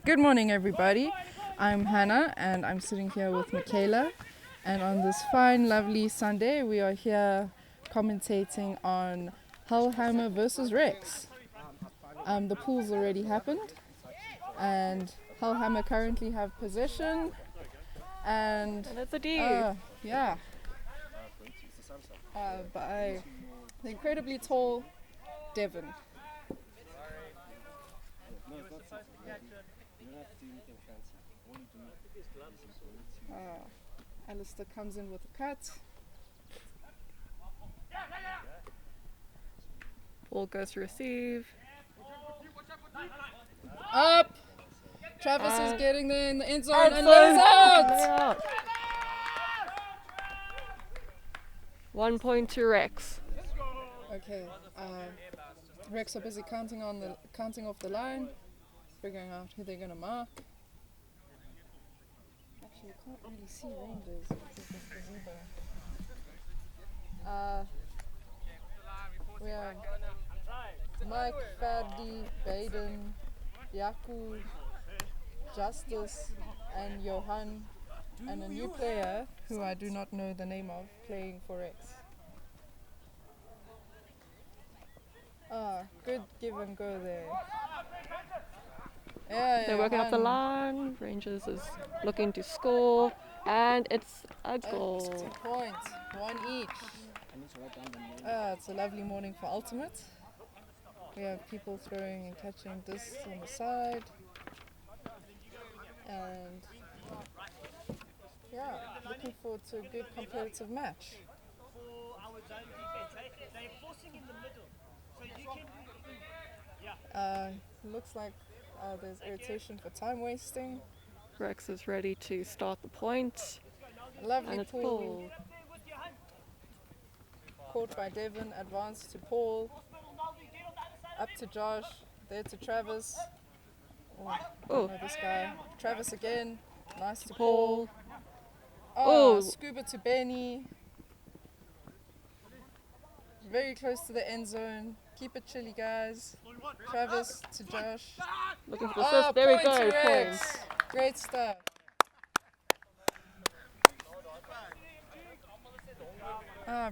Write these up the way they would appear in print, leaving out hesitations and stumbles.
Good morning, everybody. I'm Hannah, and I'm sitting here with Michaela. And on this fine, lovely Sunday, we are here commentating on Hellhammer versus Rex. The pool's already happened, and Hellhammer currently have possession. And that's a D. By the incredibly tall Devon. Alistair comes in with a cut. Ball goes to receive. Up! Travis is getting there in the end zone and lays out! 1 point to Rex. Okay, Rex are busy counting off the line, figuring out who they're going to mark. Actually, you can't really see Rangers because of the gazebo. We have Mike, Fadi, Baden, Yaku, Justice, and Johan, and a new player who I do not know the name of playing for Rex. Good give and go there. They're working up the line. Rangers is looking to score, and it's a goal. 2 points, one each. It's a lovely morning for Ultimate. We have people throwing and catching discs on the side. And looking forward to a good competitive match. Looks like there's irritation for time wasting. Rex is ready to start the point. Lovely and it's Paul. Caught by Devon, advanced to Paul. Up to Josh, there to Travis. I don't know this guy. Travis again, nice to Paul. Scuba to Benny. Very close to the end zone. Keep it chilly, guys. Travis to Josh. Looking for the assist. There we go. Points. Great stuff.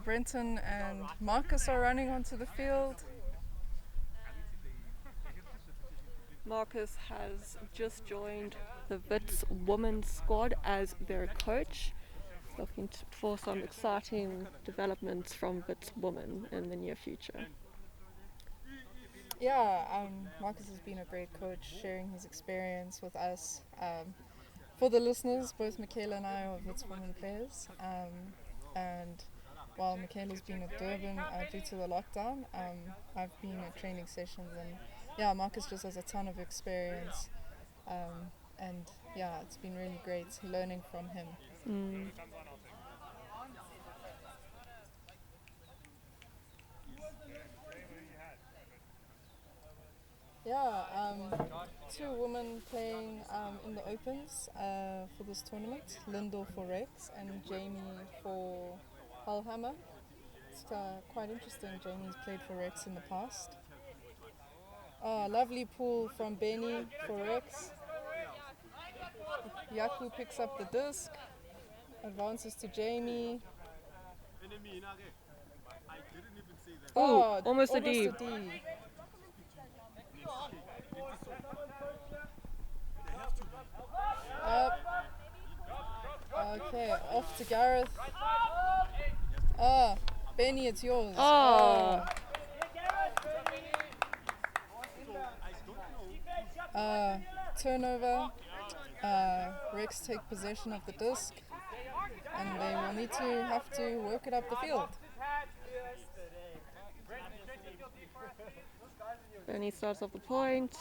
Brenton and Marcus are running onto the field. Marcus has just joined the Wits women's squad as their coach. Looking for some exciting developments from Wits women in the near future. Marcus has been a great coach, sharing his experience with us. For the listeners, both Michaela and I are Wits women players. And while Michaela's been at Durban due to the lockdown, I've been at training sessions, and Marcus just has a ton of experience. It's been really great learning from him. Two women playing in the Opens for this tournament. Lyndall for Rex and Jamie for Hellhammer. It's quite interesting. Jamie's played for Rex in the past. Lovely pull from Benny for Rex. Yaku picks up the disc, advances to Jamie. Almost a D. Okay, off to Gareth. Benny, it's yours. Turnover. Rex take possession of the disc, and they will have to work it up the field. Benny starts off the point,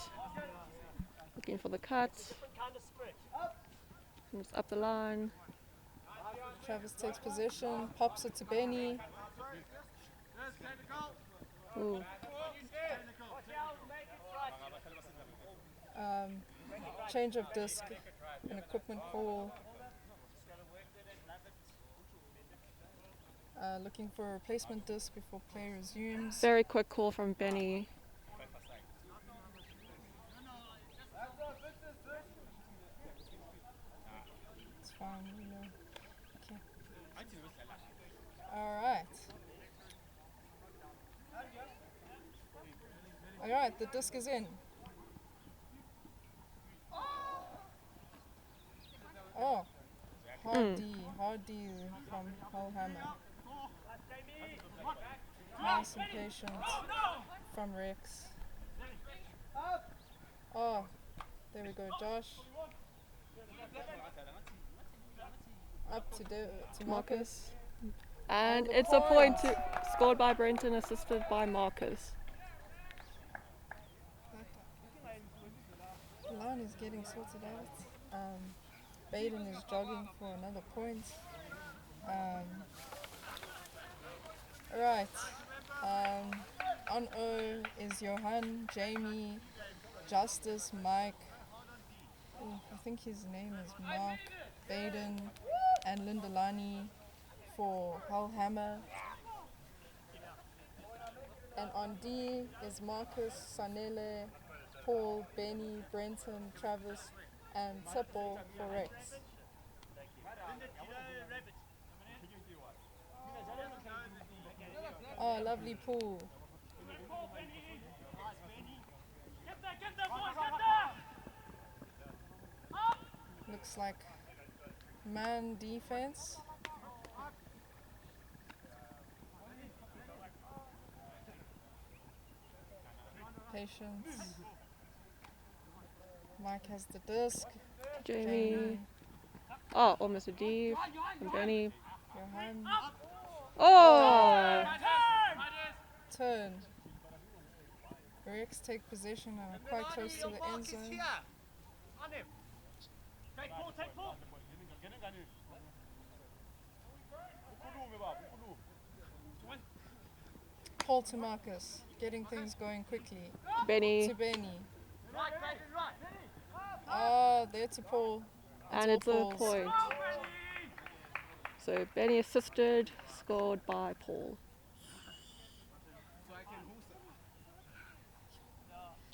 looking for the cut. Comes up the line. Travis takes possession, pops it to Benny. Change of disc, an equipment call. Looking for a replacement disc before play resumes. Very quick call from Benny. fine, you know. Okay. Alright. Alright, the disc is in. Oh, hard D from Hellhammer. Nice and patient from Rex. Oh, there we go, Josh. Up to Marcus. And it's a point scored by Brenton, assisted by Marcus. The line is getting sorted out. Baden is jogging for another point. Right. On O is Johan, Jamie, Justice, Mike. I think his name is Mark, Baden, and Lindalani for Hellhammer. And on D is Marcus, Sanele, Paul, Benny, Brenton, Travis, and Sipho for Rex. Oh, lovely pool. Looks like man defense. Patience. Mike has the disc. Jamie. Oh, almost a D from Benny. Johan. Oh! Turn. Rex take possession and are quite close to the end zone. Paul to Marcus, getting things going quickly. Benny. To Benny. Ah, there to Paul. And it's a point. So Benny assisted, scored by Paul.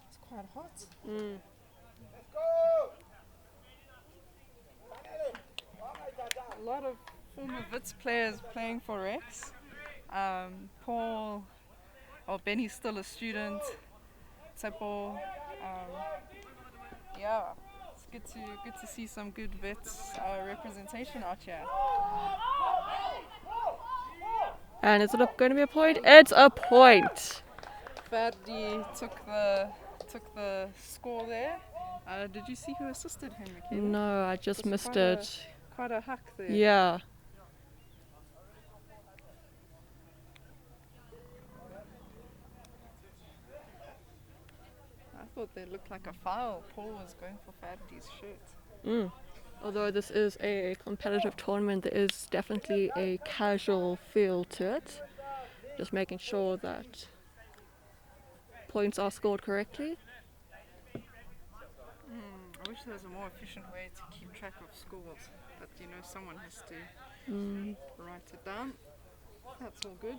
It's quite hot. A lot of former Wits players playing for Rex. Paul, Benny's still a student. Sipho, yeah, it's good to see some good Wits representation out here. And is it going to be a point? It's a point. Ferdi took the score there. Did you see who assisted him, Michaela? No, I just missed it. Quite a hack there. Yeah. I thought they looked like a foul. Paul was going for Ferdi's shirt. Although this is a competitive tournament, there is definitely a casual feel to it. Just making sure that points are scored correctly. I wish there was a more efficient way to keep track of scores, but someone has to write it down. That's all good.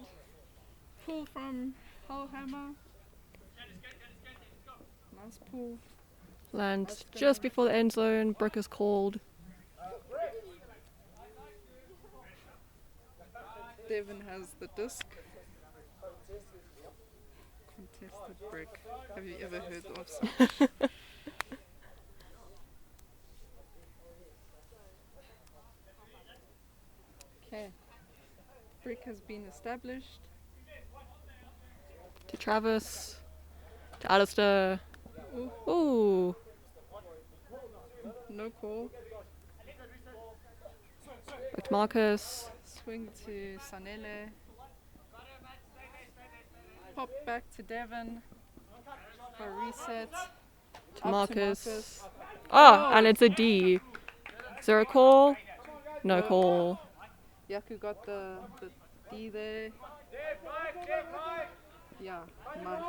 Pull from Hellhammer. Nice pull. Lands just before the end zone. Brick is called. Devon has the disc. Contested brick. Have you ever heard of such? Okay. Brick has been established. To Travis. To Alistair. Ooh. No call. Back to Marcus. Swing to Sanele. Pop back to Devon. For a reset. To Marcus. Oh, and it's a D. Is there a call? No call. Yaku got the D there. Yeah, Mike.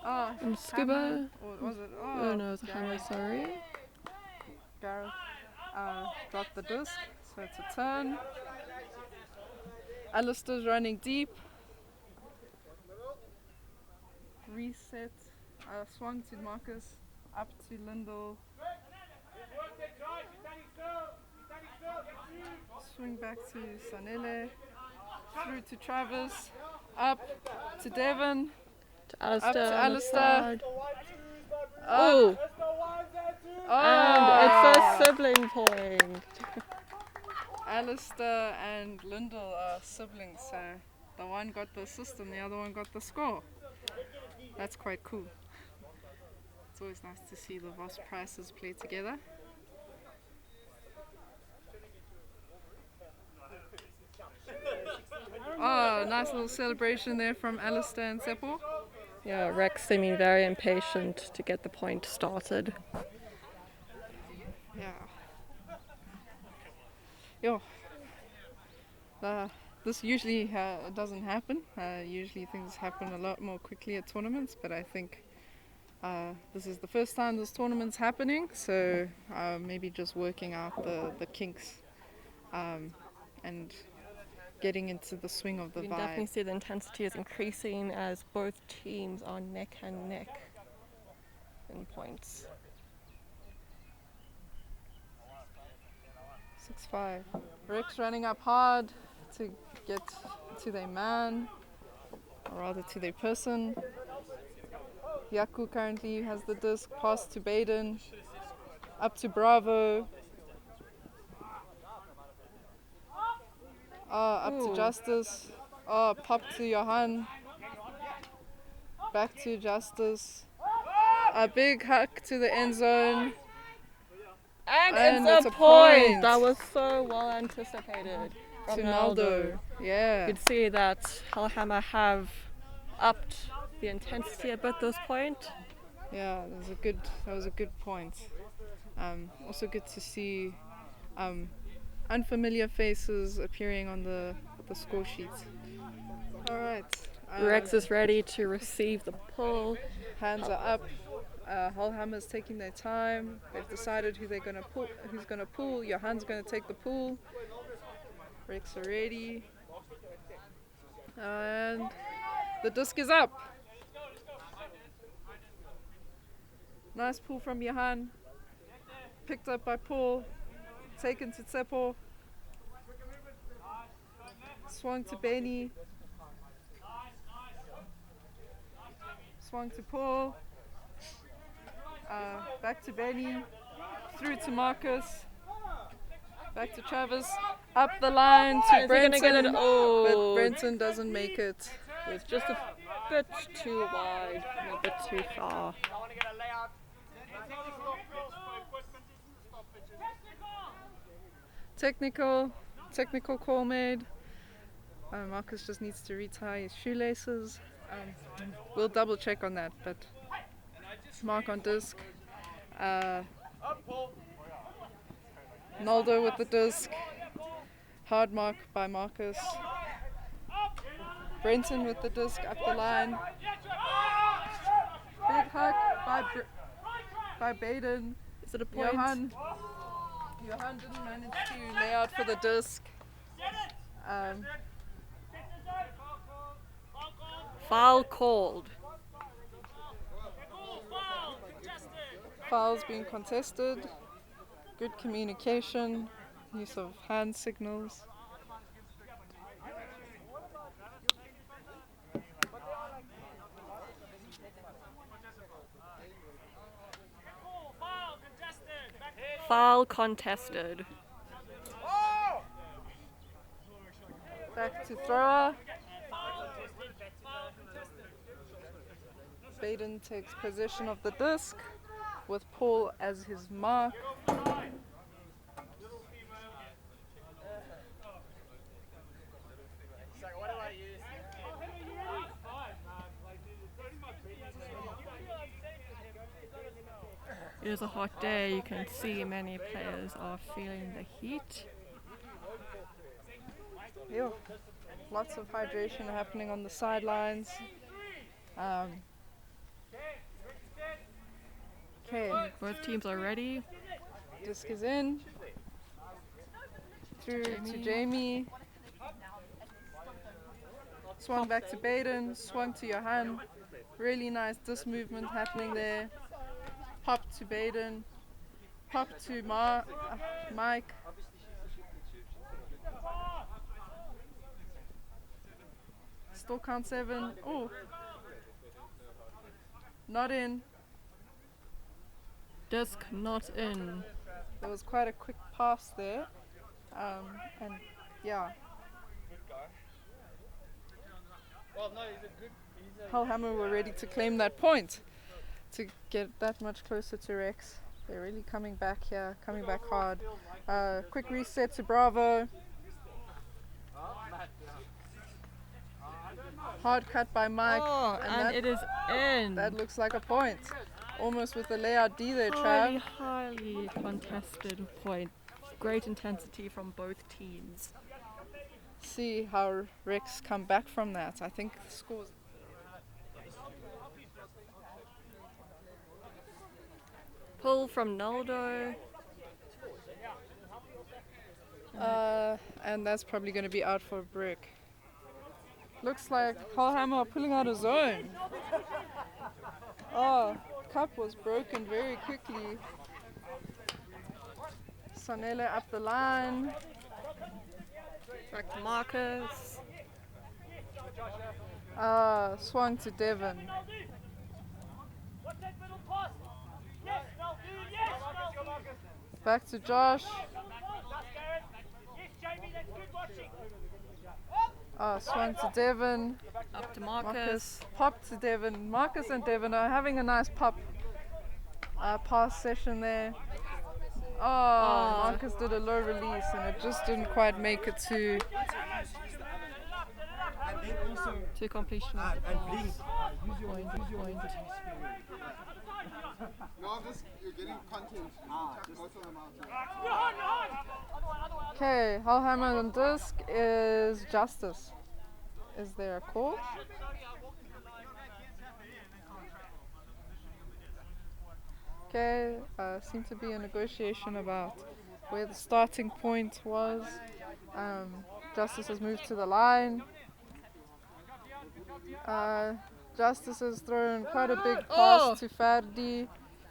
Oh, And Scuba. Hammer, or was it? Oh no, it's a hammer, sorry. Gareth dropped the disc, so it's a turn. Alistair's running deep. Reset. Swung to Marcus. up to Lindell. Swing back to Sanele. Through to Travis. Up to Devon. To Alistair. Up to on the Alistair. side. Oh! And it's a sibling point. Alistair and Lindell are siblings, so the one got the assist and the other one got the score. That's quite cool. It's always nice to see the Voss Prices play together. Oh, nice little celebration there from Alistair and Sipho. Yeah, Rex seeming very impatient to get the point started. Yeah. Yo. This usually doesn't happen. Usually things happen a lot more quickly at tournaments, but I think this is the first time this tournament's happening, so maybe just working out the kinks and getting into the swing of the You can vibe. definitely see the intensity is increasing as both teams are neck and neck in points. 6-5. Rex running up hard to get to their man, or rather to their person. Yaku currently has the disc, pass to Baden, up to Bravo. Up to Ooh. Justice. Pop to Johan. Back to Justice. A big huck to the end zone. And it's it's a point! That was so well anticipated from To Naldo. Naldo. Yeah. You could see that Hellhammer have upped the intensity a bit this point. Yeah, that was a good point. Also good to see unfamiliar faces appearing on the score sheet. Alright. Rex is ready to receive the pull. Hands are up. Hellhammer's taking their time. They've decided who's gonna pull. Johan's gonna take the pull. Rex are ready. And the disc is up. Nice pull from Johan. Picked up by Paul. Taken to Tsepo. Swung to Benny. Swung to Paul. Back to Benny. Through to Marcus. Back to Travis. Up the line to Brenton. But Brenton doesn't make it. It's just a bit too wide and a bit too far. Technical call made. Marcus just needs to retie his shoelaces. We'll double check on that, but mark on disc. Naldo with the disc. Hard mark by Marcus. Brenton with the disc up the line. Big huck by Baden. Is it a point? Johan didn't manage to lay out for the disc. Foul called. Fouls being contested. Good communication. Use of hand signals. Foul contested. Back to thrower. Baden takes possession of the disc with Paul as his mark. It is a hot day. You can see many players are feeling the heat. Yo, lots of hydration happening on the sidelines. Okay, Both teams are ready. disc is in. Through to Jamie. Swung back to Baden. Swung to Johan. Really nice disc movement happening there. Pop to Baden. Pop to Mike. Still count 7. Oh. Not in. Disc not in. There was quite a quick pass there. And yeah. Hellhammer were ready to claim that point to get that much closer to Rex. They're really coming back here, coming back hard. Quick reset to Bravo. Hard cut by Mike. Oh, and it is in. That looks like a point. Almost with the layout D there, highly, Trav. highly contested point. Great intensity from both teams. See how Rex come back from that. I think the scores. Pull from Naldo. And that's probably going to be out for a brick. Looks like Hellhammer are pulling out a zone. Oh, cup was broken very quickly. Sanele up the line. Back to Marcus. Swung to Devon. Back to Josh. Swung to Devon. Up to Marcus. Pop to Devon. Marcus and Devon are having a nice pop pass session there. Marcus did a low release and it just didn't quite make it to completion. Point. No, you're getting content. Most of them out. Okay, Hellhammer on disc is Justice. Is there a call? Okay, seemed to be a negotiation about where the starting point was. Justice has moved to the line. Justice has thrown quite a big pass to Ferdi.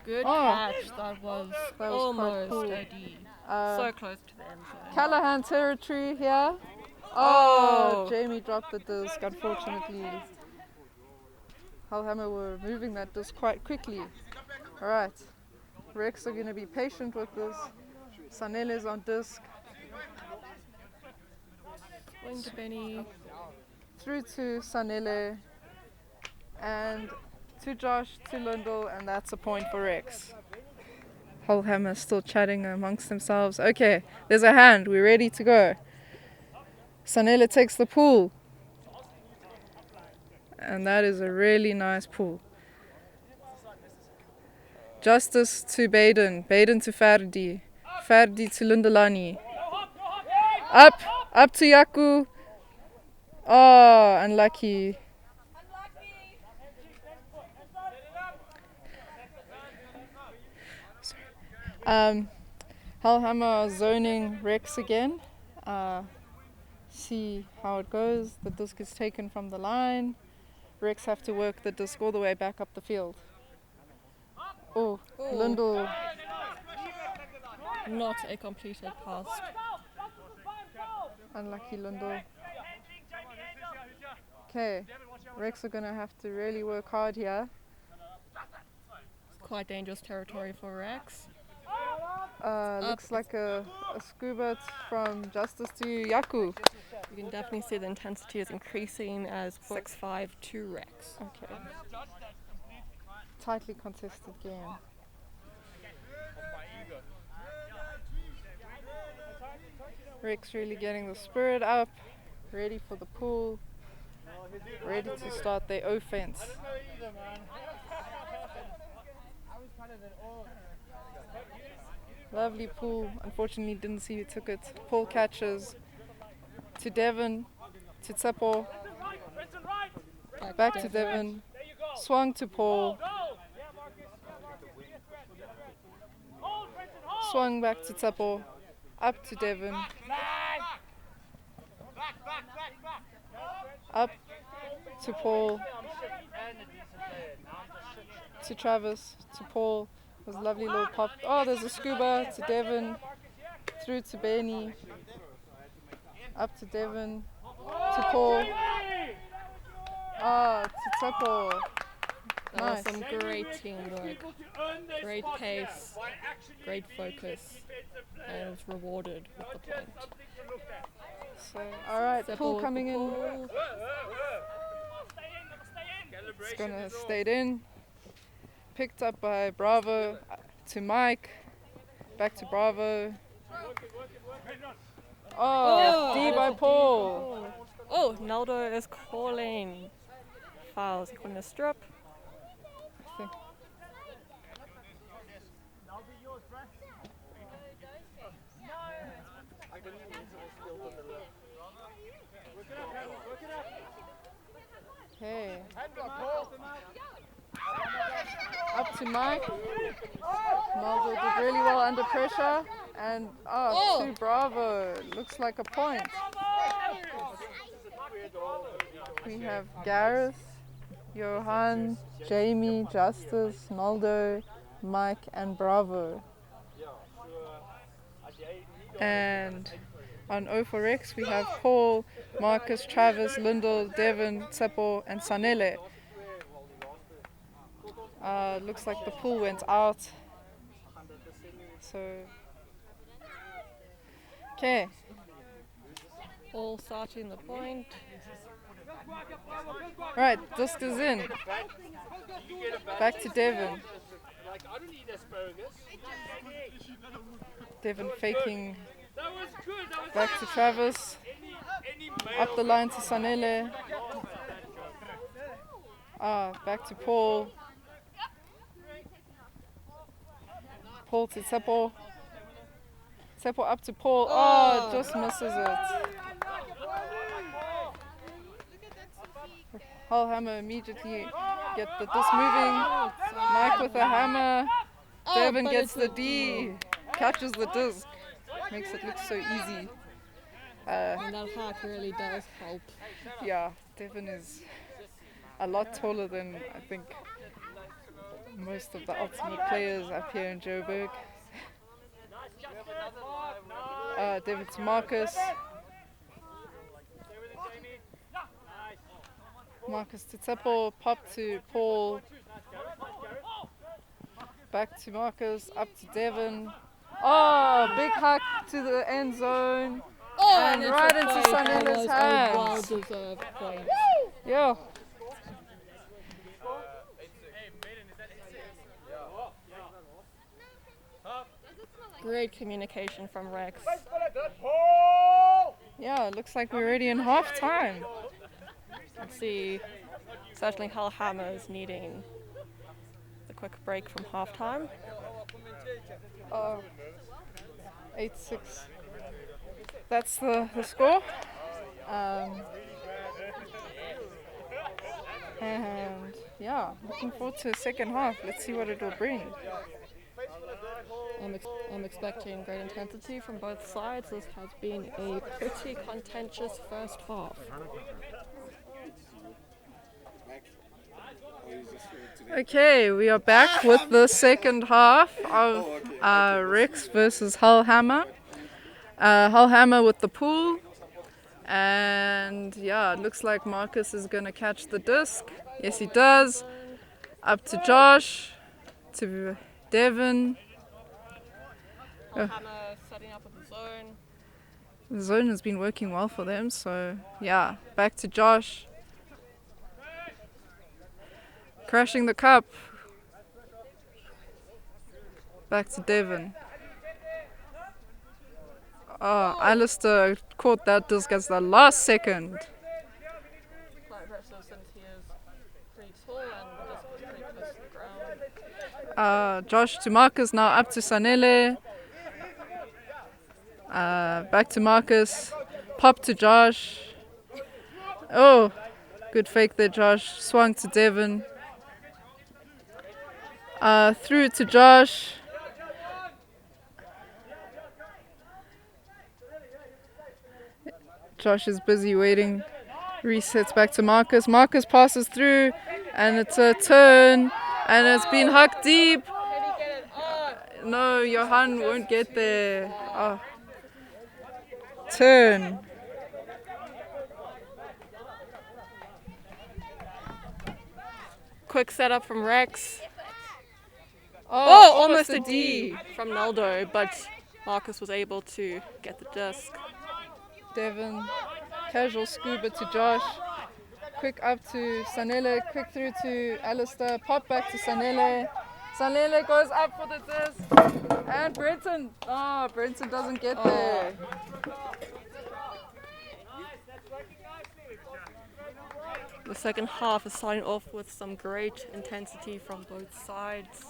Good catch. That was almost cool. a D. So close to the end zone. Callahan territory here. Jamie dropped the disc, unfortunately. Hellhammer were moving that disc quite quickly. Alright, Rex are going to be patient with this. Sanele's on disc. Swing to Benny. Through to Sanele. And to Josh, to Lundell, and that's a point for Rex. Hellhammer still chatting amongst themselves. Okay, there's a hand. We're ready to go. Sanele takes the pull. And that is a really nice pull. Justice to Baden. Baden to Ferdi. Ferdi to Lundelani. Up to Yaku. Oh, unlucky. Hellhammer zoning Rex again. See how it goes. The disc is taken from the line. Rex have to work the disc all the way back up the field. Lundell. Not a completed pass. Unlucky Lundell. Okay, Rex are going to have to really work hard here. It's quite dangerous territory for Rex. Looks like a scuba from Justice to Yaku. You can definitely see the intensity is increasing as 6-5 to Rex. Okay. Tightly contested game. Rex really getting the spirit up, ready for the pull, ready to start their offense. Lovely pull. Unfortunately, didn't see who took it. Paul catches to Devon, to Tsepo, back to Devon, swung to Paul, swung back to Tsepo, up to Devon, up to Paul, to Travis, to Paul. was a lovely little pop. Oh, there's a scuba to Devon. Through to Benny. Up to Devon. To Paul. Oh, to Sipho. That Nice. was some great teamwork, great pace, great focus, and it was rewarded with the point. So, alright, Sipho Paul with coming the in. ball. It's gonna stayed in. Picked up by Bravo to Mike. Back to Bravo. Oh, D by Paul. Oh, Naldo is calling fouls. He calling a strip. I think. Okay. Up to Mike. Naldo did really well under pressure. And to Bravo. Looks like a point. We have Gareth, Johan, Jamie, Justice, Naldo, Mike, and Bravo. And on O4X we have Paul, Marcus, Travis, Lyndall, Devon, Sipho, and Sanele. Looks like the pool went out. So, okay. All starting the point. Right, disc is in. Back to Devon. Devon faking. Back to Travis. Up the line to Sanele. Back to Paul. Paul to Sipho. Sipho up to Paul. Oh, just misses it. Hellhammer immediately get the disc moving. Mike with a hammer. Devon but gets it's the D. Catches the disc. Makes it look so easy. And that hack really does help. Yeah, Devon is a lot taller than I think most of the ultimate players up here in Joburg. Devon to Marcus. Marcus to Sipho, pop to Paul. Back to Marcus, up to Devon. Oh, big hack to the end zone. And it's right a into point. That Sanele's was a hands. well-deserved point. Yeah. Great communication from Rex. Yeah, it looks like we're already in half time. Let's see, certainly Hellhammer is needing the quick break from halftime. 8-6. That's the score. And yeah, looking forward to the second half. Let's see what it will bring. I'm expecting great intensity from both sides. This has been a pretty contentious first half. Okay, we are back with the second half of Rex versus Hellhammer. Hellhammer with the pool. And yeah, it looks like Marcus is going to catch the disc. Yes, he does. Up to Josh, to Devon. Hellhammer setting up with the zone. The zone has been working well for them, so yeah, back to Josh. Crashing the cup. Back to Devon. Oh, Alistair caught that disc at the last second. Quite impressive since he is pretty tall and the disc is pretty close to the ground. Josh to Marcus, now up to Sanele. Back to Marcus. Pop to Josh. Oh, good fake there, Josh. Swung to Devon. Through to Josh. Josh is busy waiting. Resets back to Marcus. Marcus passes through and it's a turn and it's been hucked deep. No, Johan won't get there. Oh. Turn. Quick setup from Rex. Oh, Almost a D from Naldo, but Marcus was able to get the disc. Devon, casual scuba to Josh. Quick up to Sanele, quick through to Alistair, pop back to Sanele. Sanele goes up for the disc. And Brenton. Oh, Brenton doesn't get there. The second half is starting off with some great intensity from both sides.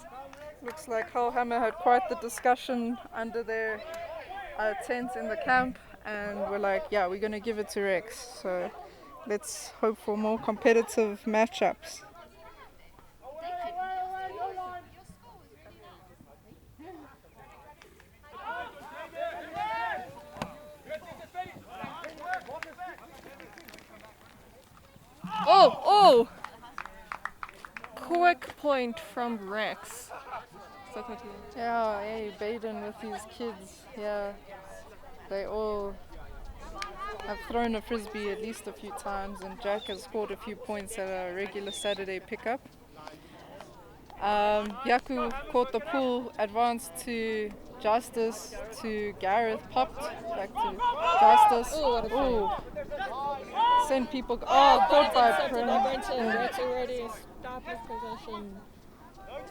Looks like Hellhammer had quite the discussion under their tent in the camp, and we're like, yeah, we're going to give it to Rex. So let's hope for more competitive matchups. Oh! Quick point from Rex. So quickly. Yeah, hey, Baden with these kids. Yeah, they all have thrown a frisbee at least a few times, and Jack has scored a few points at a regular Saturday pickup. Yaku caught the pull, advanced to Justice, to Gareth, popped back to Justice. Oh, Send people. Caught by Prim. Rex already stopped his possession.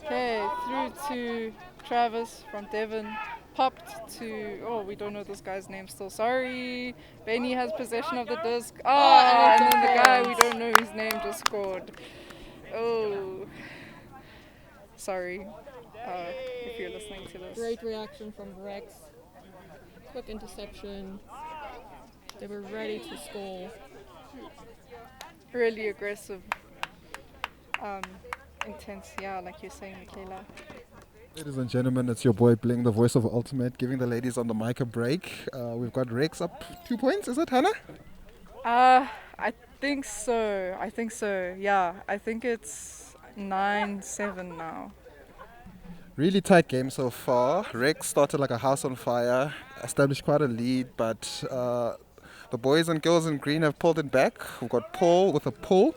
Okay, through to Travis from Devon. Popped to, we don't know this guy's name still. Sorry. Benny has possession of the disc. And then the guy we don't know his name just scored. Oh. Sorry if you're listening to this. Great reaction from Rex. Quick interception. They were ready to score. Really aggressive. Intense, yeah, like you're saying, Michaela. Ladies and gentlemen, it's your boy Bling, the voice of Ultimate, giving the ladies on the mic a break. We've got Rex up 2 points, is it, Hannah? I think so, yeah. I think it's 9-7 now. Really tight game so far. Rex started like a house on fire, established quite a lead, but the boys and girls in green have pulled it back. We've got Paul with a pull.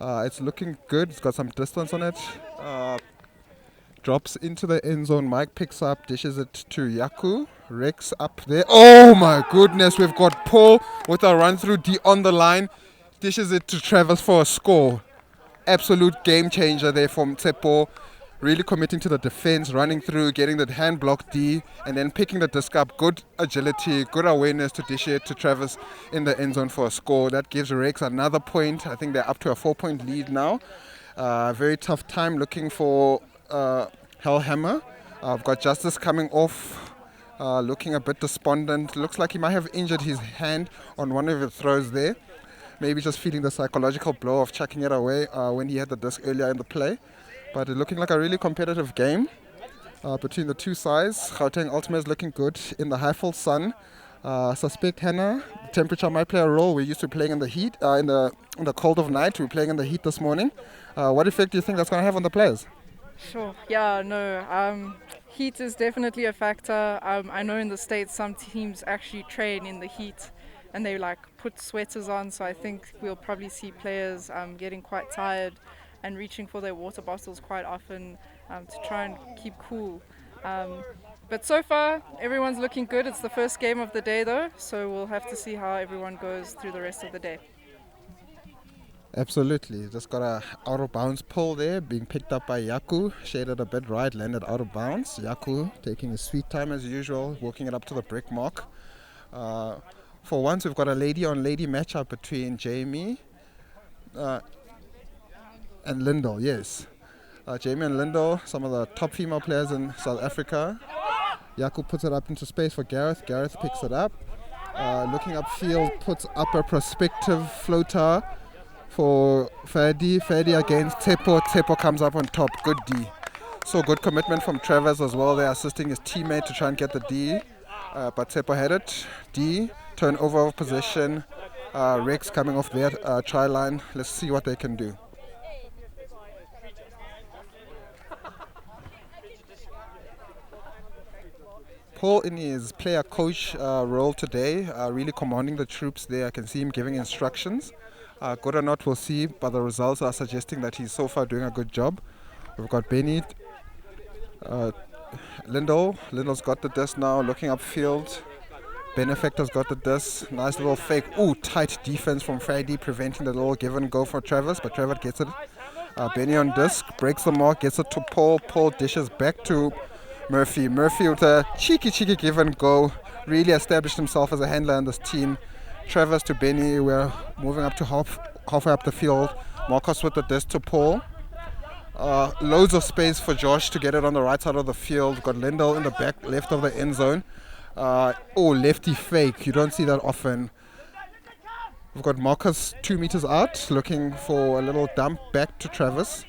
It's looking good. It's got some distance on it. Drops into the end zone. Mike picks up, dishes it to Yaku. Rex up there. Oh my goodness. We've got Paul with a run through D on the line. Dishes it to Travis for a score. Absolute game changer there from Tsepo. Really committing to the defense, running through, getting the hand block D, and then picking the disc up. Good agility, good awareness to dish it to Travis in the end zone for a score. That gives Rex another point. I think they're up to a 4-point lead now. Very tough time looking for Hellhammer. I've got Justice coming off, looking a bit despondent. Looks like he might have injured his hand on one of the throws there. Maybe just feeling the psychological blow of chucking it away when he had the disc earlier in the play. But it's looking like a really competitive game between the two sides. Gauteng Ultimate is looking good in the high full sun. Suspect Hannah, the temperature might play a role. We're used to playing in the heat, in the cold of night. We're playing in the heat this morning. What effect do you think that's going to have on the players? Sure. Yeah, no. Heat is definitely a factor. I know in the States some teams actually train in the heat and they put sweaters on. So I think we'll probably see players getting quite tired and reaching for their water bottles quite often to try and keep cool. But so far, everyone's looking good. It's the first game of the day though, so we'll have to see how everyone goes through the rest of the day. Absolutely. Just got a out of bounds pull there, being picked up by Yaku. Shaded a bit right, landed out of bounds. Yaku taking his sweet time as usual, walking it up to the brick mark. For once, we've got a lady-on-lady matchup between Jamie and Lindell, yes. Jamie and Lindell, some of the top female players in South Africa. Yaku puts it up into space for Gareth. Gareth picks it up. Looking upfield, puts up a prospective floater for Ferdi. Ferdi against Tsepo. Tsepo comes up on top. Good D. So good commitment from Travis as well. They're assisting his teammate to try and get the D. But Tsepo had it. D. Turnover of possession. Rex coming off their try line. Let's see what they can do. Paul in his player coach role today, really commanding the troops there. I can see him giving instructions. Good or not, we'll see, but the results are suggesting that he's so far doing a good job. We've got Benny, Lindell. Lindell's got the disc now, looking upfield. Benefactor's got the disc. Nice little fake. Ooh, tight defense from Friday, preventing the little give and go for Travis, but Travis gets it. Benny on disc, breaks the mark, gets it to Paul. Paul dishes back to Murphy. Murphy with a cheeky give and go. Really established himself as a handler in this team. Travis to Benny. We're moving up to halfway up the field. Marcos with the disc to Paul. Loads of space for Josh to get it on the right side of the field. Got Lindell in the back left of the end zone. Lefty fake. You don't see that often. We've got Marcus 2 meters out, looking for a little dump back to Travis.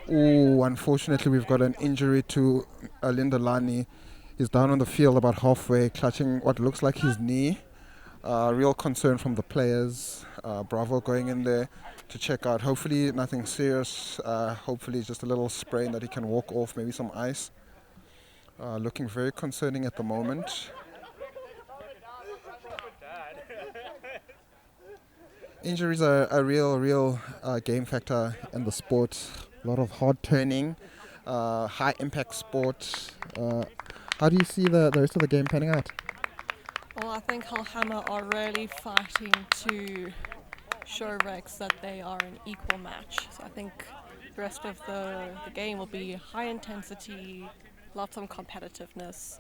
Unfortunately, we've got an injury to Lindelani. He's down on the field about halfway, clutching what looks like his knee. Real concern from the players. Bravo going in there to check out. Hopefully nothing serious. Hopefully just a little sprain that he can walk off, maybe some ice. Looking very concerning at the moment. Injuries are a real game factor in the sport. A lot of hard turning, high impact sport. How do you see the rest of the game panning out? Well, I think Hellhammer are really fighting to show Rex that they are an equal match. So I think the rest of the game will be high intensity, lots of competitiveness.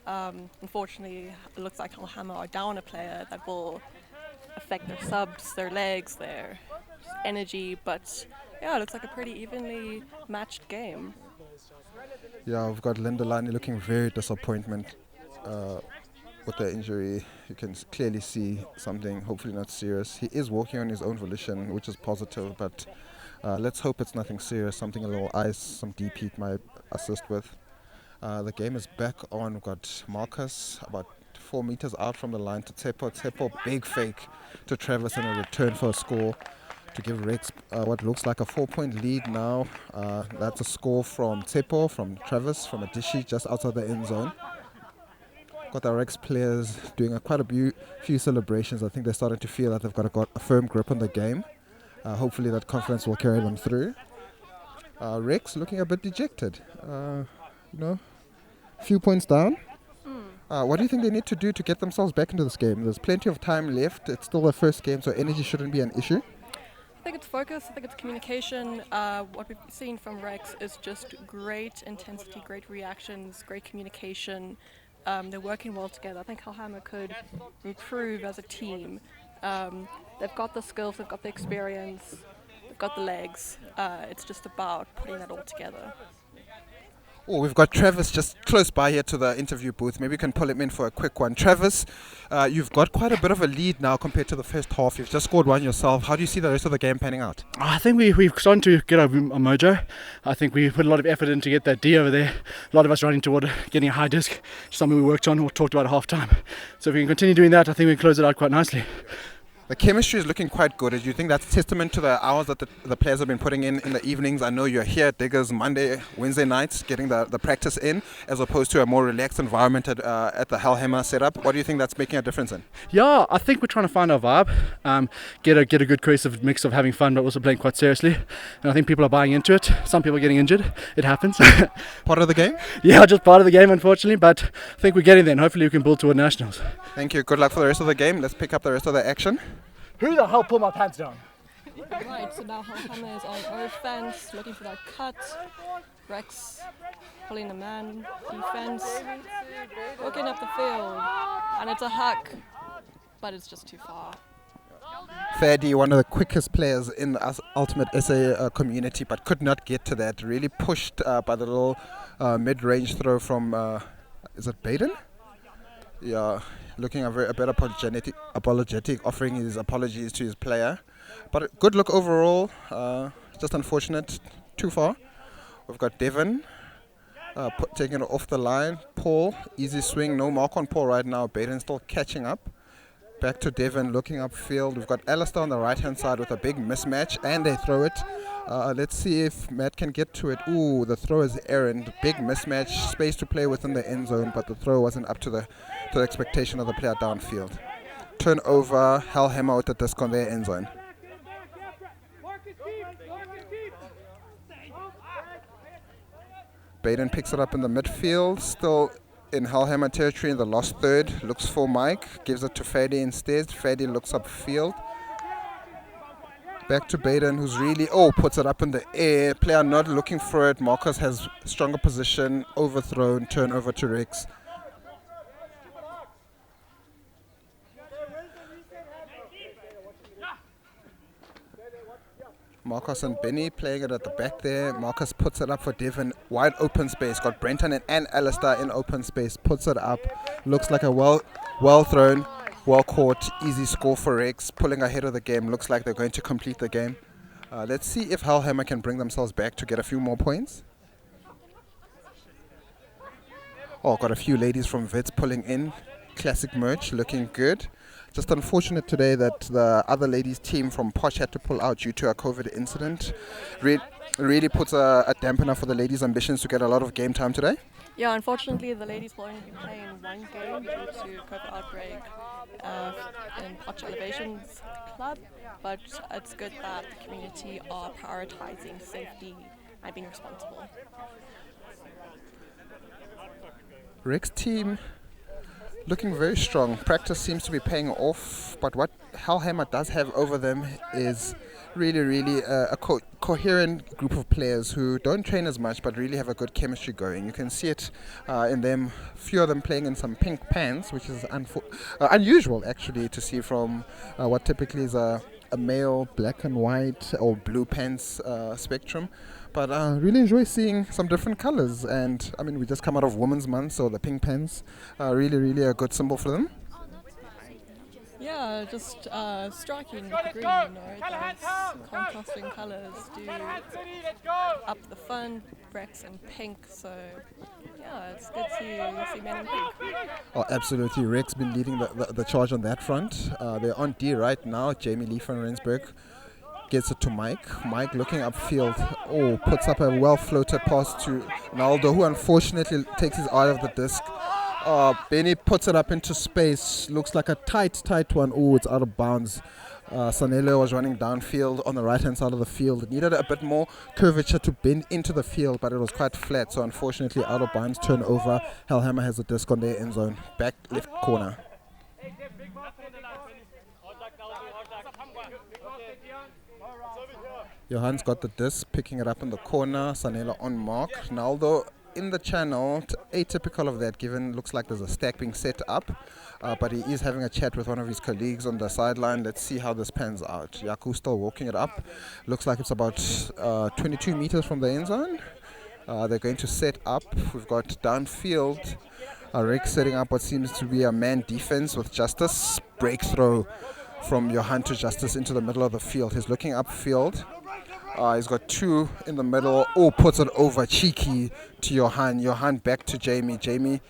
Unfortunately, it looks like Hellhammer are down a player that will affect their subs, their legs, their energy, but yeah, it looks like a pretty evenly matched game. Yeah, we've got Lindelani looking very disappointment with the injury. You can clearly see something, hopefully not serious. He is walking on his own volition, which is positive, but let's hope it's nothing serious, something a little ice, some deep heat might assist with. The game is back on. We've got Marcus about 4 meters out from the line to Tsepo. Tsepo, big fake to Travis and a return for a score to give Rex what looks like a 4-point lead now. That's a score from Tsepo, from Travis, from Adishi, just outside the end zone. Got the Rex players doing quite a few celebrations. I think they're starting to feel that they've got a firm grip on the game. Hopefully that confidence will carry them through. Rex looking a bit dejected. Few points down. What do you think they need to do to get themselves back into this game? There's plenty of time left. It's still their first game, so energy shouldn't be an issue. I think it's focus, I think it's communication. What we've seen from Rex is just great intensity, great reactions, great communication. They're working well together. I think Hellhammer could improve as a team. They've got the skills, they've got the experience, they've got the legs. It's just about putting that all together. We've got Travis just close by here to the interview booth. Maybe we can pull him in for a quick one. Travis, you've got quite a bit of a lead now compared to the first half. You've just scored one yourself. How do you see the rest of the game panning out? I think we've started to get a mojo. I think we put a lot of effort in to get that D over there. A lot of us running toward getting a high disc, something we worked on or talked about at half time. So if we can continue doing that, I think we can close it out quite nicely. The chemistry is looking quite good. Do you think that's a testament to the hours that the players have been putting in the evenings? I know you're here at Diggers Monday, Wednesday nights, getting the practice in, as opposed to a more relaxed environment at the Hellhammer setup. What do you think that's making a difference in? Yeah, I think we're trying to find our vibe, get a good cohesive mix of having fun but also playing quite seriously. And I think people are buying into it. Some people are getting injured. It happens. Part of the game? Yeah, just part of the game, unfortunately, but I think we're getting there and hopefully we can build toward nationals. Thank you. Good luck for the rest of the game. Let's pick up the rest of the action. Who the hell pulled my pants down? Right, so now Hellhammer is on offense, looking for that cut. Rex pulling the man, defense, looking up the field, and it's a hack, but it's just too far. Ferdy, one of the quickest players in the Ultimate SA community, but could not get to that. Really pushed by the little mid-range throw from, is it Baden? Yeah, looking a bit apologetic, offering his apologies to his player. But a good look overall, just unfortunate, too far. We've got Devon taking it off the line. Paul, easy swing, no mark on Paul right now. Baden still catching up. Back to Devon, looking upfield. We've got Alistair on the right-hand side with a big mismatch, and they throw it. Let's see if Matt can get to it. Ooh, the throw is errant. Big mismatch, space to play within the end zone, but the throw wasn't up to the expectation of the player downfield. Turnover, Hellhammer with the disc on their end zone. Baden picks it up in the midfield, still in Hellhammer territory in the last third. Looks for Mike, gives it to Fadi instead. Fadi looks upfield. Back to Baden, who's really, puts it up in the air. Player not looking for it. Marcus has stronger position, overthrown, turnover to Rex. Marcus and Benny playing it at the back there. Marcus puts it up for Devon. Wide open space. Got Brenton and Alistair in open space. Puts it up. Looks like a well thrown, well caught, easy score for Rex. Pulling ahead of the game. Looks like they're going to complete the game. Let's see if Hellhammer can bring themselves back to get a few more points. Got a few ladies from Wits pulling in. Classic merch, looking good. Just unfortunate today that the other ladies team from Posh had to pull out due to a COVID incident. Really puts a dampener for the ladies' ambitions to get a lot of game time today. Yeah, unfortunately the ladies will only be playing one game due to COVID outbreak in Poch Elevations Club, but it's good that the community are prioritizing safety and being responsible. Rex team looking very strong. Practice seems to be paying off, but what Hellhammer does have over them is really a coherent group of players who don't train as much but really have a good chemistry going. You can see it in them, few of them playing in some pink pants, which is unusual actually to see from what typically is a male black and white or blue pants spectrum. But really enjoy seeing some different colors, and I mean we just come out of Women's Month, so the pink pants really a good symbol for them. Yeah, just striking with the green, those contrasting colours do up the fun, Rex and pink, so yeah, it's good to see men in pink. Oh, absolutely. Rex been leading the charge on that front. They're on D right now. Jamie Lee from Randburg gets it to Mike. Mike looking upfield. Puts up a well-floated pass to Naldo, who unfortunately takes his eye off the disc. Benny puts it up into space. Looks like a tight one. It's out of bounds. Sanelo was running downfield on the right-hand side of the field. It needed a bit more curvature to bend into the field, but it was quite flat. So unfortunately, out of bounds, turnover. Hellhammer has a disc on their end zone. Back left corner. Johan's got the disc, picking it up in the corner. Sanela on mark. Naldo in the channel, atypical of that given looks like there's a stack being set up, but he is having a chat with one of his colleagues on the sideline. Let's see how this pans out. Yaku still walking it up. Looks like it's about 22 meters from the end zone. They're going to set up. We've got downfield. Rex setting up what seems to be a man defense with Justice. Breakthrough from Johan to Justice into the middle of the field. He's looking upfield. He's got two in the middle. Puts it over. Cheeky to Johan. Johan back to Jamie. Jamie,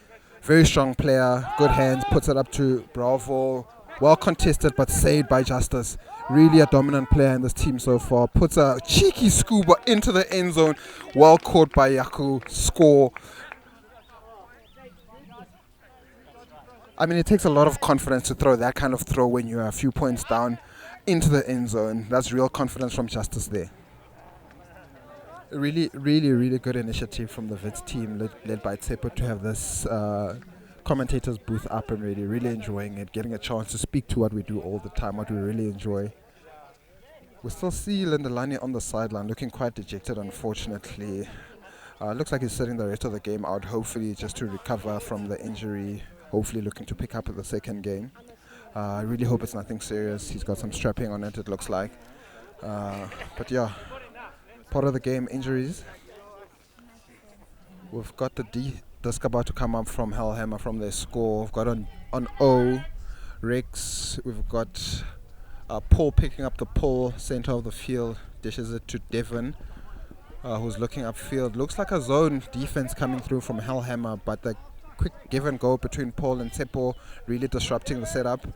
very strong player. Good hands. Puts it up to Bravo. Well contested but saved by Justice. Really a dominant player in this team so far. Puts a cheeky scuba into the end zone. Well caught by Yaku. Score. I mean, it takes a lot of confidence to throw that kind of throw when you're a few points down into the end zone. That's real confidence from Justice there. Really good initiative from the Wits team led by Sipho to have this commentators booth up and really enjoying it, getting a chance to speak to what we do all the time, what we really enjoy. We still see Lindelani on the sideline looking quite dejected, unfortunately. Looks like he's sitting the rest of the game out, hopefully just to recover from the injury, hopefully looking to pick up at the second game. I really hope it's nothing serious. He's got some strapping on it looks like. But yeah, part of the game, injuries. We've got the disc about to come up from Hellhammer from their score. We've got on O, Rex. We've got Paul picking up the pull, center of the field, dishes it to Devon, who's looking upfield. Looks like a zone defense coming through from Hellhammer, but the quick give and go between Paul and Sipho really disrupting the setup.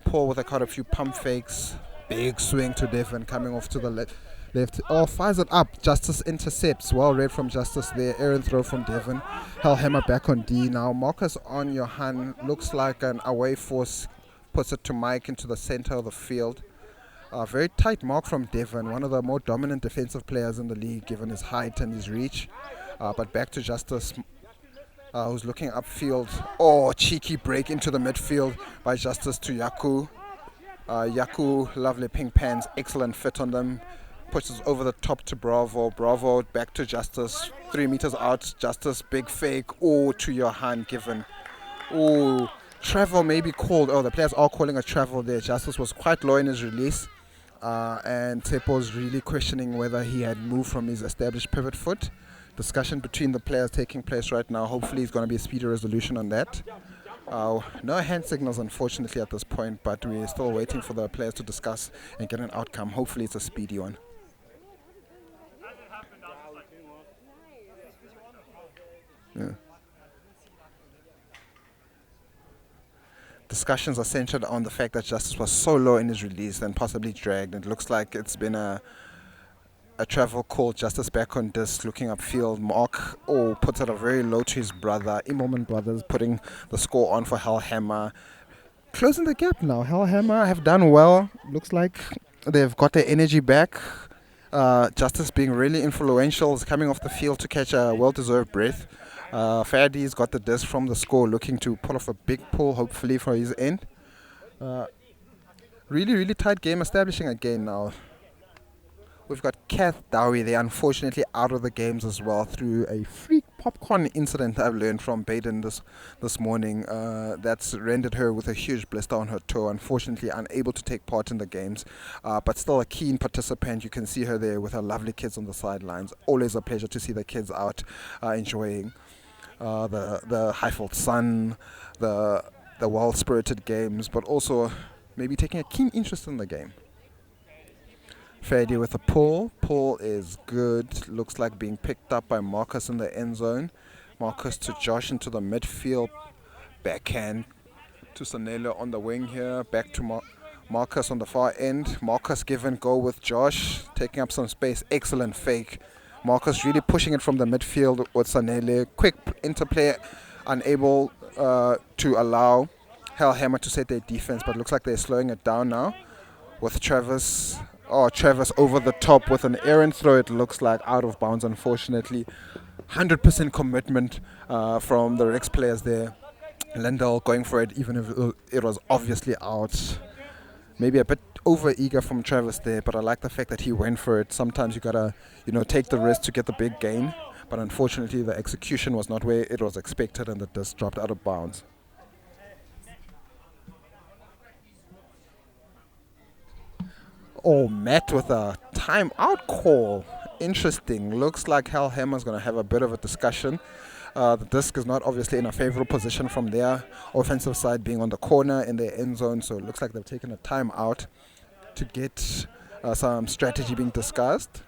Paul with quite a few pump fakes. Big swing to Devon coming off to the Left. Oh, fires it up. Justice intercepts. Well read from Justice there. Errant throw from Devon. Hellhammer back on D. Now Marcus on Johan. Looks like an away force. Puts it to Mike into the center of the field. Very tight mark from Devon. One of the more dominant defensive players in the league given his height and his reach. But back to Justice. Who's looking upfield. Oh, cheeky break into the midfield by Justice to Yaku. Yaku, lovely pink pants, excellent fit on them. Pushes over the top to Bravo. Bravo back to Justice. 3 meters out. Justice, big fake. Oh, to Johan given. Oh, travel may be called. Oh, the players are calling a travel there. Justice was quite low in his release. And Sipho's really questioning whether he had moved from his established pivot foot. Discussion between the players taking place right now. Hopefully it's going to be a speedy resolution on that. No hand signals unfortunately at this point, but we're still waiting for the players to discuss and get an outcome. Hopefully it's a speedy one. Yeah. Discussions are centered on the fact that Justice was so low in his release and possibly dragged. It looks like it's been a travel call. Justice back on disc, looking upfield. Mark puts it a very low to his brother. Immelman Brothers putting the score on for Hellhammer. Closing the gap now. Hellhammer have done well. Looks like they've got their energy back. Justice being really influential, is coming off the field to catch a well-deserved breath. Fadi's got the disc from the score, looking to pull off a big pull, hopefully, for his end. Really, really tight game establishing again now. We've got Kath Dowie there, unfortunately out of the games as well through a freak popcorn incident I've learned from Baden this morning. That's rendered her with a huge blister on her toe, unfortunately unable to take part in the games, but still a keen participant. You can see her there with her lovely kids on the sidelines. Always a pleasure to see the kids out enjoying the Highfield sun, the well-spirited games, but also maybe taking a keen interest in the game. Fadi with a pull. Pull is good. Looks like being picked up by Marcus in the end zone. Marcus to Josh into the midfield. Backhand to Sanela on the wing here. Back to Marcus on the far end. Marcus give and go with Josh. Taking up some space. Excellent fake. Marcus really pushing it from the midfield with Sanele. Quick interplay. Unable to allow Hellhammer to set their defense. But looks like they're slowing it down now. With Travis. Oh, Travis over the top with an errant throw. It looks like out of bounds, unfortunately. 100% commitment from the Rex players there. Lendl going for it, even if it was obviously out. Maybe a bit over eager from Travis there, but I like the fact that he went for it. Sometimes you gotta, take the risk to get the big gain. But unfortunately, the execution was not where it was expected, and the disc dropped out of bounds. Oh, Matt with a timeout call. Interesting. Looks like Hellhammer's going to have a bit of a discussion. The disc is not obviously in a favorable position from their offensive side, being on the corner in their end zone. So it looks like they've taken a timeout to get some strategy being discussed.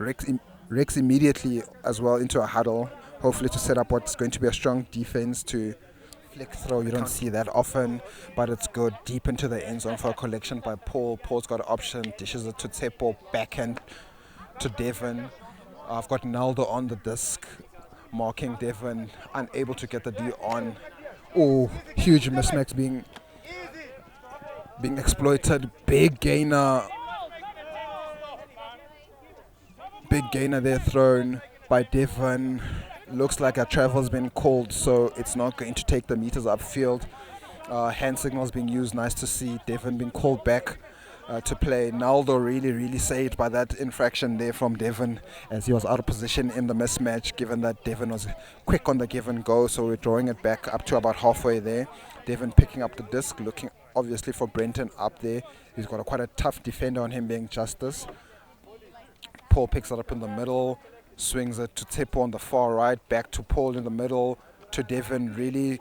Rex immediately as well into a huddle, hopefully to set up what's going to be a strong defense to flick throw. You don't see that often, but it's good. Deep into the end zone for a collection by Paul. Paul's got an option, dishes it to Tsepo, backhand to Devon. I've got Naldo on the disc, marking Devon, unable to get the D on. Oh, huge mismatch being exploited. Big gainer there thrown by Devon. Looks like a travel's been called, so it's not going to take the meters upfield. Hand signals being used. Nice to see Devon being called back to play. Naldo really saved by that infraction there from Devon, as he was out of position in the mismatch, given that Devon was quick on the give and go. So we're drawing it back up to about halfway there. Devon picking up the disc, looking obviously for Brenton up there. He's got quite a tough defender on him, being Justice. Paul picks it up in the middle. Swings it to Tsepo on the far right, back to Paul in the middle, to Devon. Really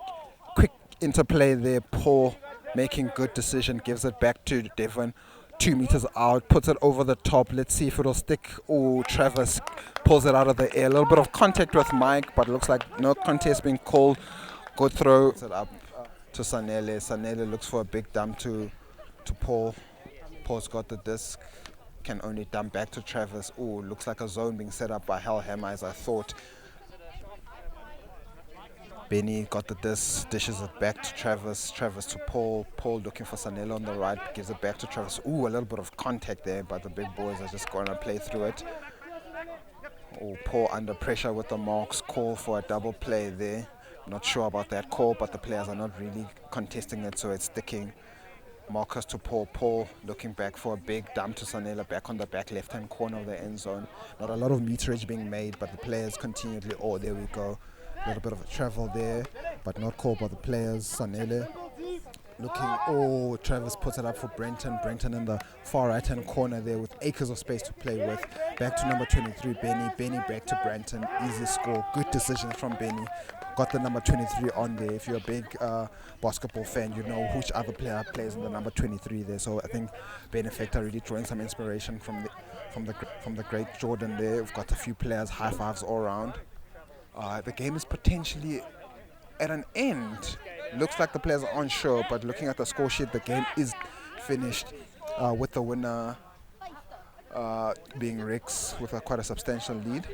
quick interplay there. Paul making good decision, gives it back to Devon. 2 meters out, puts it over the top. Let's see if it'll stick. Oh, Travis pulls it out of the air. A little bit of contact with Mike, but it looks like no contest being called. Good throw. Puts it up to Sanele. Sanele looks for a big dump to Paul. Paul's got the disc. can only dump back to Travis. Oh, looks like a zone being set up by Hellhammer, as I thought. Benny got the dishes it back to Travis. Travis to Paul. Paul looking for Sanelo on the right, gives it back to Travis. Ooh, a little bit of contact there, but the big boys are just going to play through it. Oh, Paul under pressure with the marks. Call for a double play there. Not sure about that call, but the players are not really contesting it, so it's sticking. Marcus to Paul. Paul looking back for a big dump to Sanela back on the back left-hand corner of the end zone. Not a lot of meterage being made, but the players continually, oh, there we go. A little bit of a travel there, but not called by the players. Sanele looking, oh, Travis puts it up for Brenton. Brenton in the far right-hand corner there with acres of space to play with. Back to number 23, Benny. Benny back to Brenton. Easy score. Good decisions from Benny. Got the number 23 on there. If you're a big basketball fan, you know which other player plays in the number 23 there. So I think Benefactor really drawing some inspiration from the great Jordan there. We've got a few players, high fives all around. The game is potentially at an end. Looks like the players are unsure, but looking at the score sheet, the game is finished with the winner being Rex with quite a substantial lead.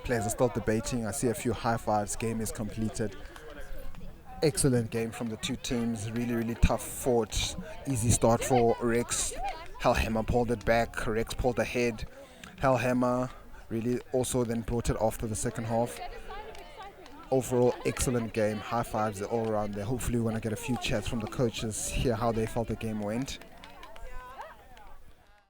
Players are still debating. I see a few high fives. Game is completed. Excellent game from the two teams. Really, really tough fought. Easy start for Rex. Hellhammer pulled it back. Rex pulled ahead. Hellhammer really also then brought it after the second half. Overall, excellent game. High fives all around there. Hopefully we're going to get a few chats from the coaches, hear how they felt the game went.